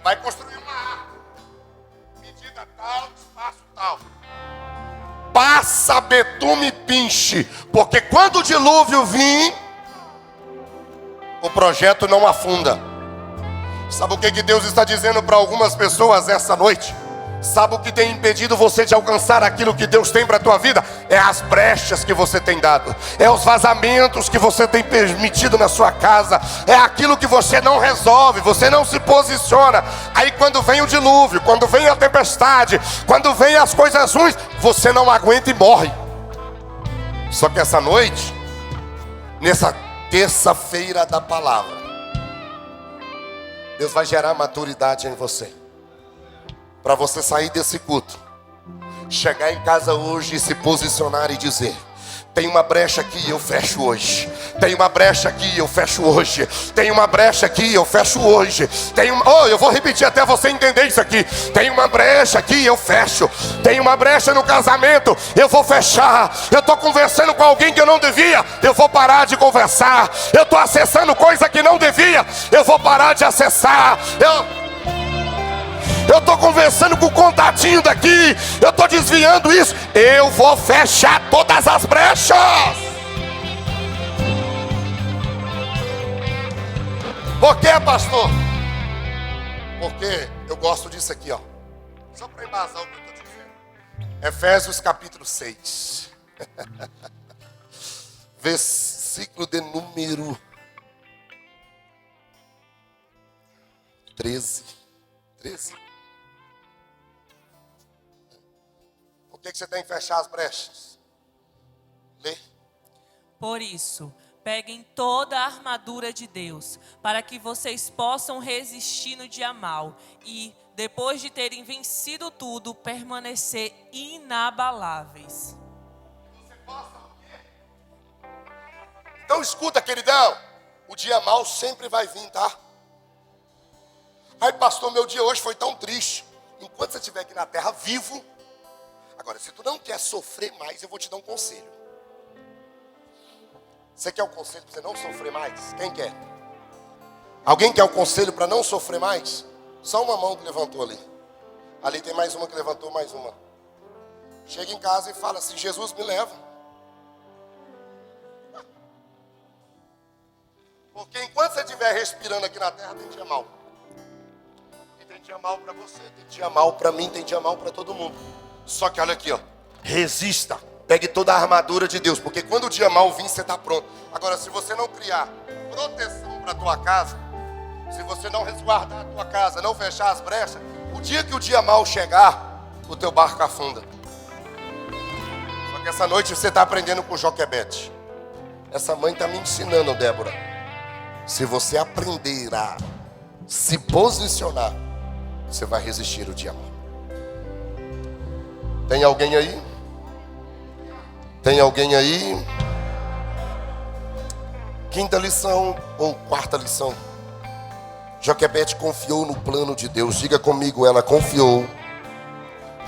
vai construir uma arca, medida tal, espaço tal. Passa betume pinche, porque quando o dilúvio vir, o projeto não afunda. Sabe o que Deus está dizendo para algumas pessoas essa noite? Sabe o que tem impedido você de alcançar aquilo que Deus tem para a tua vida? É as brechas que você tem dado, é os vazamentos que você tem permitido na sua casa, é aquilo que você não resolve, você não se posiciona. Aí quando vem o dilúvio, quando vem a tempestade, quando vem as coisas ruins, você não aguenta e morre. Só que essa noite, nessa terça-feira da palavra, Deus vai gerar maturidade em você, para você sair desse culto, chegar em casa hoje e se posicionar e dizer: tem uma brecha aqui, eu fecho hoje. Tem uma brecha aqui, eu fecho hoje. Tem uma brecha aqui, eu fecho hoje. Eu vou repetir até você entender isso aqui. Tem uma brecha aqui, eu fecho. Tem uma brecha no casamento, eu vou fechar. Eu estou conversando com alguém que eu não devia, eu vou parar de conversar. Eu estou acessando coisa que não devia, eu vou parar de acessar. Eu estou conversando com o contatinho daqui, eu estou desviando isso, eu vou fechar todas as brechas. Por quê, pastor? Porque eu gosto disso aqui, ó. Só para embasar o que eu estou dizendo. Efésios capítulo 6. Versículo de número 13. Por que você tem que fechar as brechas? Lê. Por isso, peguem toda a armadura de Deus, para que vocês possam resistir no dia mau e, depois de terem vencido tudo, permanecer inabaláveis. Você possa o quê? Então escuta, queridão, o dia mau sempre vai vir, tá? Ai, pastor, meu dia hoje foi tão triste. Enquanto você estiver aqui na terra vivo. Agora, se tu não quer sofrer mais, eu vou te dar um conselho. Você quer o conselho para você não sofrer mais? Quem quer? Alguém quer o conselho para não sofrer mais? Só uma mão que levantou ali. Ali tem mais uma que levantou, mais uma. Chega em casa e fala assim: Jesus, me leva. Porque enquanto você estiver respirando aqui na terra, tem dia mau. E tem dia mau para você, tem dia mau para mim, tem dia mau para todo mundo. Só que olha aqui, ó, resista, pegue toda a armadura de Deus, porque quando o dia mau vir, você está pronto. Agora, se você não criar proteção para a tua casa, se você não resguardar a tua casa, não fechar as brechas, o dia que o dia mau chegar, o teu barco afunda. Só que essa noite você está aprendendo com Joquebede. Essa mãe está me ensinando, Débora. Se você aprender a se posicionar, você vai resistir o dia mau. Tem alguém aí? Tem alguém aí? Quinta lição ou quarta lição. Joquebede confiou no plano de Deus. Diga comigo, ela confiou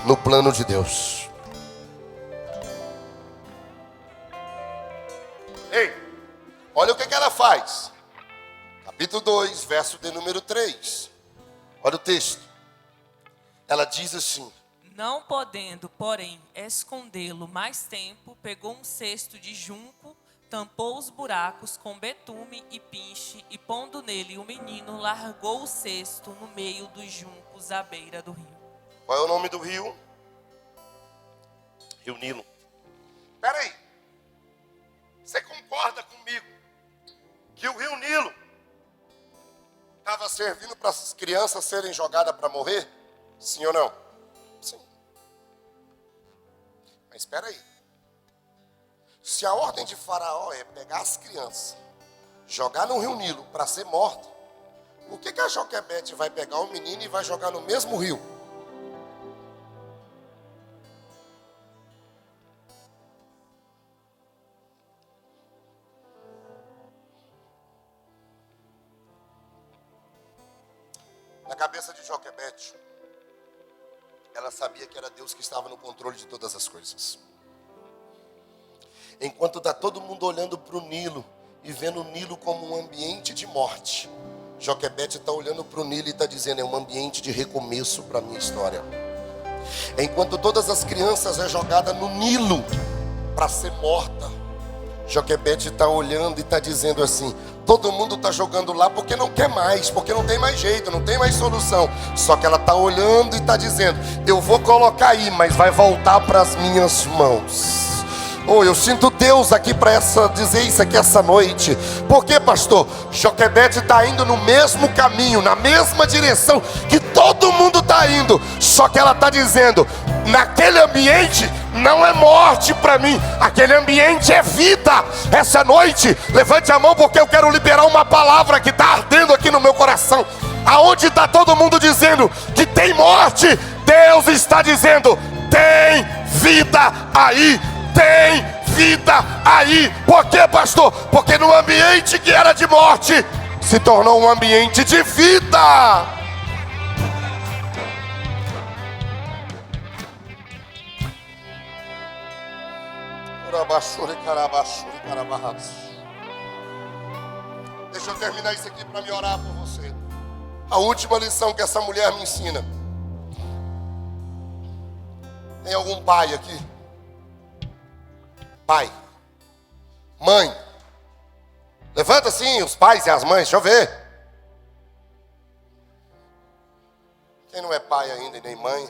no plano de Deus. Ei, Capítulo 2, verso de número 3. Olha o texto. Ela diz assim: Não podendo, porém, escondê-lo mais tempo, pegou um cesto de junco, tampou os buracos com betume e pinche, e pondo nele o menino, largou o cesto no meio dos juncos à beira do rio. Qual é o nome do rio? Rio Nilo. Espera aí. Você concorda comigo que o rio Nilo estava servindo para as crianças serem jogadas para morrer? Sim ou não? Sim. Mas espera aí. Se a ordem de Faraó é pegar as crianças, jogar no rio Nilo para ser morta, por que a Joquebede vai pegar o menino e vai jogar no mesmo rio? Na cabeça de Joquebede, ela sabia que era Deus que estava no controle de todas as coisas. Enquanto está todo mundo olhando para o Nilo e vendo o Nilo como um ambiente de morte, Joquebede está olhando para o Nilo e está dizendo: é um ambiente de recomeço para a minha história. Enquanto todas as crianças é jogada no Nilo para ser morta, Joquebede está olhando e está dizendo assim: todo mundo está jogando lá porque não quer mais, porque não tem mais jeito, não tem mais solução. Só que ela está olhando e está dizendo: eu vou colocar aí, mas vai voltar para as minhas mãos. Oh, eu sinto Deus aqui para dizer isso aqui essa noite. Por quê, pastor? Joquebede está indo no mesmo caminho, na mesma direção que todo mundo está indo. Só que ela está dizendo: naquele ambiente não é morte para mim, aquele ambiente é vida. Essa noite, levante a mão, porque eu quero liberar uma palavra que está ardendo aqui no meu coração. Aonde está todo mundo dizendo que tem morte, Deus está dizendo: tem vida aí. Tem vida aí. Por quê, pastor? Porque no ambiente que era de morte se tornou um ambiente de vida. Deixa eu terminar isso aqui para me orar por você. A última lição que essa mulher me ensina. Tem algum pai aqui? Pai, mãe, levanta assim os pais e as mães, deixa eu ver. Quem não é pai ainda e nem mãe,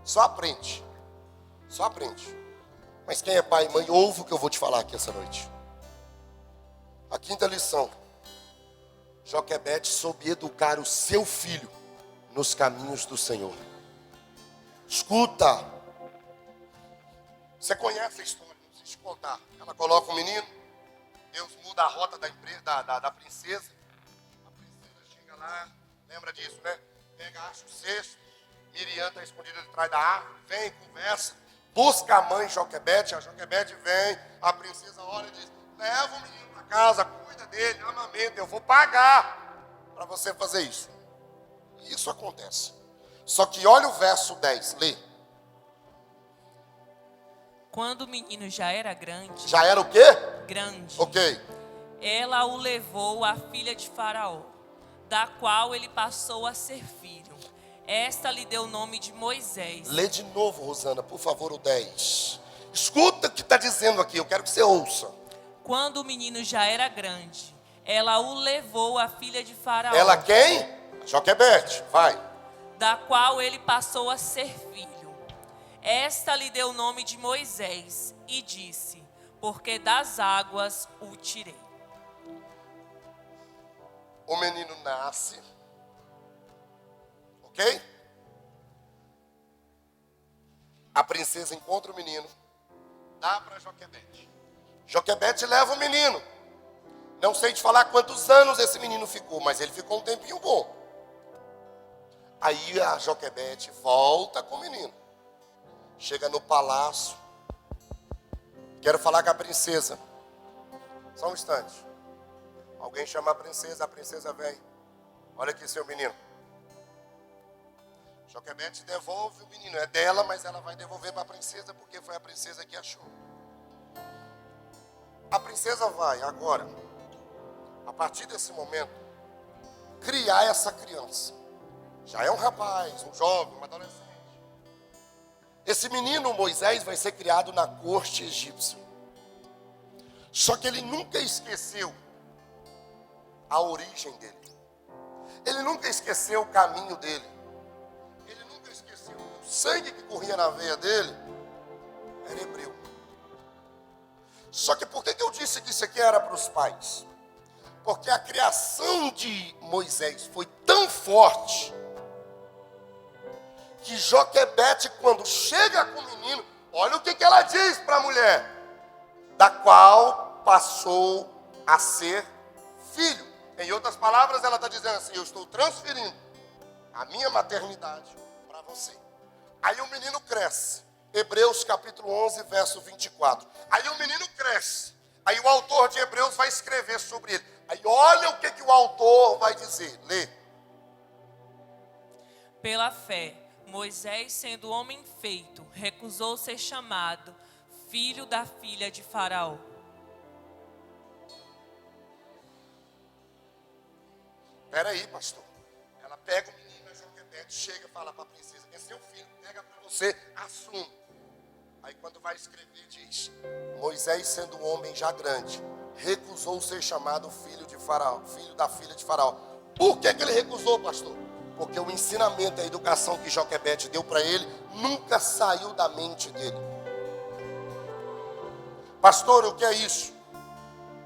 só aprende, só aprende. Mas quem é pai e mãe, ouve o que eu vou te falar aqui essa noite. A quinta lição: Joquebede soube educar o seu filho nos caminhos do Senhor. Escuta, você conhece a história? Te contar. Ela coloca o menino, Deus muda a rota da princesa. A princesa chega lá, lembra disso, né? Pega, acha o cesto, Miriam está escondida atrás da árvore, vem, conversa, busca a mãe Joquebede, a Joquebede vem, a princesa olha e diz: leva o menino para casa, cuida dele, amamenta, eu vou pagar para você fazer isso. E isso acontece. Só que olha o verso 10, lê. Quando o menino já era grande. Já era o quê? Grande. Ok. Ela o levou à filha de Faraó, da qual ele passou a ser filho. Esta lhe deu o nome de Moisés. Lê de novo, Rosana, por favor, o 10. Escuta o que está dizendo aqui, eu quero que você ouça. Quando o menino já era grande, ela o levou à filha de Faraó. Ela quem? Joquebede, vai. Da qual ele passou a ser filho. Esta lhe deu o nome de Moisés e disse: porque das águas o tirei. O menino nasce, ok? A princesa encontra o menino, dá para Joquebede. Joquebede leva o menino. Não sei te falar quantos anos esse menino ficou, mas ele ficou um tempinho bom. Aí a Joquebede volta com o menino. Chega no palácio. Quero falar com a princesa. Só um instante. Alguém chama a princesa vem. Olha aqui seu menino. Joquebede devolve o menino. É dela, mas ela vai devolver para a princesa, porque foi a princesa que achou. A princesa vai agora. A partir desse momento, criar essa criança. Já é um rapaz, um jovem, um adolescente. Esse menino Moisés vai ser criado na corte egípcia. Só que ele nunca esqueceu a origem dele. Ele nunca esqueceu o caminho dele. Ele nunca esqueceu que o sangue que corria na veia dele era hebreu. Só que por que eu disse que isso aqui era para os pais? Porque a criação de Moisés foi tão forte que Joquebede, quando chega com o menino, olha o que ela diz para a mulher, da qual passou a ser filho. Em outras palavras, ela está dizendo assim: eu estou transferindo a minha maternidade para você. Aí o menino cresce. Hebreus capítulo 11, verso 24. Aí o menino cresce. Aí o autor de Hebreus vai escrever sobre ele. Aí olha o que o autor vai dizer. Lê. Pela fé, Moisés, sendo homem feito, recusou ser chamado filho da filha de Faraó. Espera aí, pastor. Ela pega o menino, a Joquebede, chega e fala para a princesa: é seu filho, pega para você, assume. Aí quando vai escrever diz: Moisés, sendo um homem já grande, recusou ser chamado filho de Faraó, filho da filha de Faraó. Por que ele recusou, pastor? Porque o ensinamento, a educação que Joquebede deu para ele nunca saiu da mente dele. Pastor, o que é isso?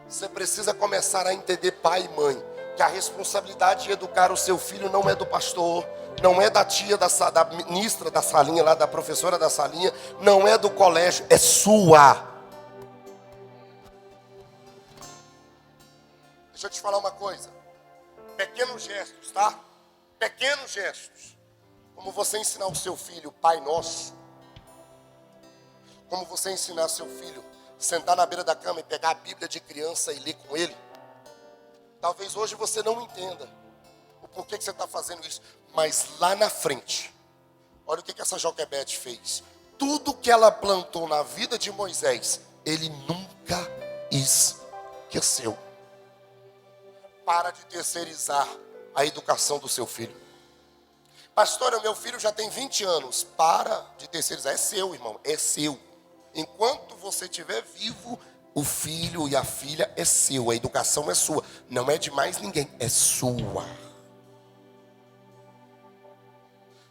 Você precisa começar a entender, pai e mãe, que a responsabilidade de educar o seu filho não é do pastor, não é da tia, da ministra da salinha, lá da professora da salinha, não é do colégio, é sua. Deixa eu te falar uma coisa. Pequenos gestos, tá? Pequenos gestos. Como você ensinar o seu filho Pai Nosso. Como você ensinar seu filho sentar na beira da cama e pegar a Bíblia de criança e ler com ele. Talvez hoje você não entenda o porquê que você está fazendo isso. Mas lá na frente, olha o que essa Joquebede fez. Tudo que ela plantou na vida de Moisés, ele nunca esqueceu. Para de terceirizar a educação do seu filho. Pastor, o meu filho já tem 20 anos. Para de terceirizar. É seu, irmão. É seu. Enquanto você estiver vivo, o filho e a filha é seu. A educação é sua. Não é de mais ninguém. É sua.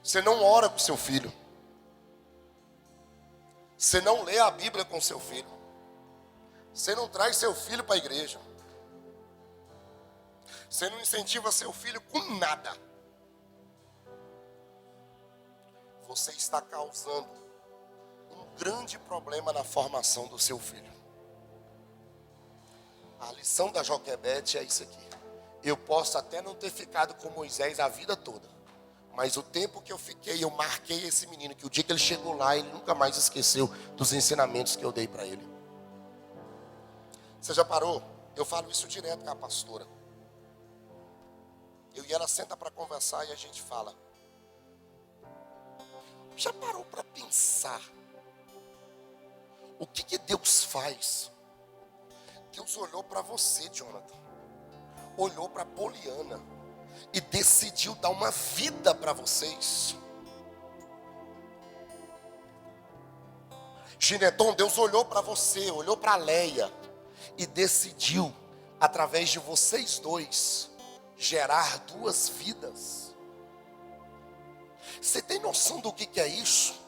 Você não ora com seu filho. Você não lê a Bíblia com seu filho. Você não traz seu filho para a igreja. Você não incentiva seu filho com nada. Você está causando um grande problema na formação do seu filho. A lição da Joquebede é isso aqui. Eu posso até não ter ficado com Moisés a vida toda, mas o tempo que eu fiquei, eu marquei esse menino, que o dia que ele chegou lá, ele nunca mais esqueceu dos ensinamentos que eu dei para ele. Você já parou? Eu falo isso direto com a pastora. Eu e ela senta para conversar e a gente fala. Já parou para pensar o que Deus faz? Deus olhou para você, Jonathan. Olhou para Poliana e decidiu dar uma vida para vocês. Gineton, Deus olhou para você, olhou para Leia e decidiu, através de vocês dois, gerar duas vidas. Você tem noção do que é isso?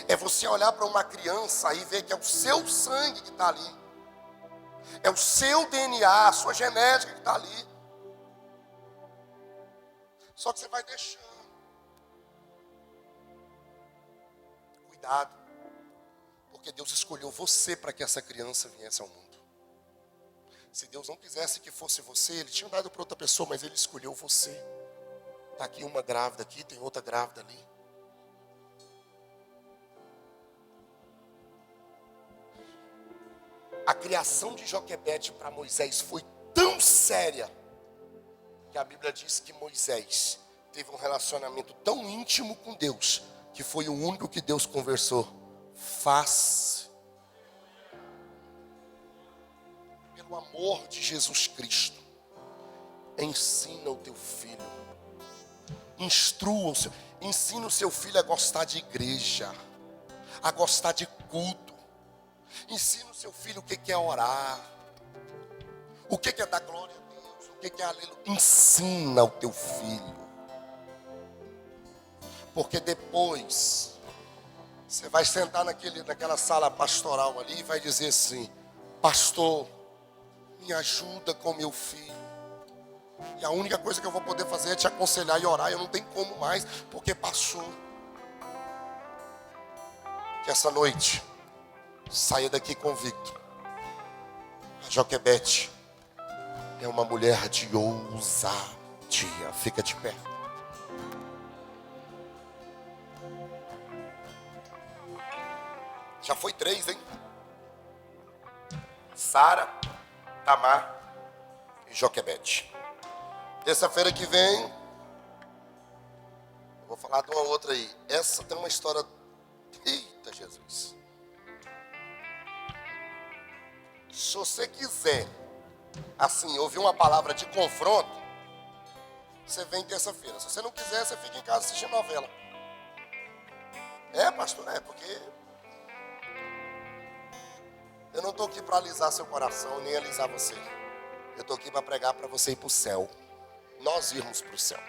É você olhar para uma criança e ver que é o seu sangue que está ali. É o seu DNA, a sua genética que está ali. Só que você vai deixando. Cuidado. Porque Deus escolheu você para que essa criança viesse ao mundo. Se Deus não quisesse que fosse você, Ele tinha dado para outra pessoa, mas Ele escolheu você. Está aqui uma grávida aqui, tem outra grávida ali. A criação de Joquebede para Moisés foi tão séria, que a Bíblia diz que Moisés teve um relacionamento tão íntimo com Deus, que foi o único que Deus conversou face. Pelo amor de Jesus Cristo. ensina o teu filho. Instrua o seu, ensina o seu filho a gostar de igreja, a gostar de culto. Ensina o seu filho o que é orar, o que é dar glória a Deus, o que é aleluia. Ensina o teu filho. Porque depois você vai sentar naquela sala pastoral ali e vai dizer assim: pastor, me ajuda com meu filho. E a única coisa que eu vou poder fazer é te aconselhar e orar. Eu não tenho como mais, porque passou. Que essa noite saia daqui convicto: a Joquebede é uma mulher de ousadia. Fica de pé. Já foi 3, hein? Sara, Tamar e Joquebede. Terça-feira que vem, eu vou falar de uma outra aí. Essa tem uma história. Eita Jesus. Se você quiser, assim, ouvir uma palavra de confronto, você vem terça-feira. Se você não quiser, você fica em casa assistindo novela. É, pastor, porque eu não estou aqui para alisar seu coração, nem alisar você. Eu estou aqui para pregar para você ir para o céu. Nós irmos para o céu.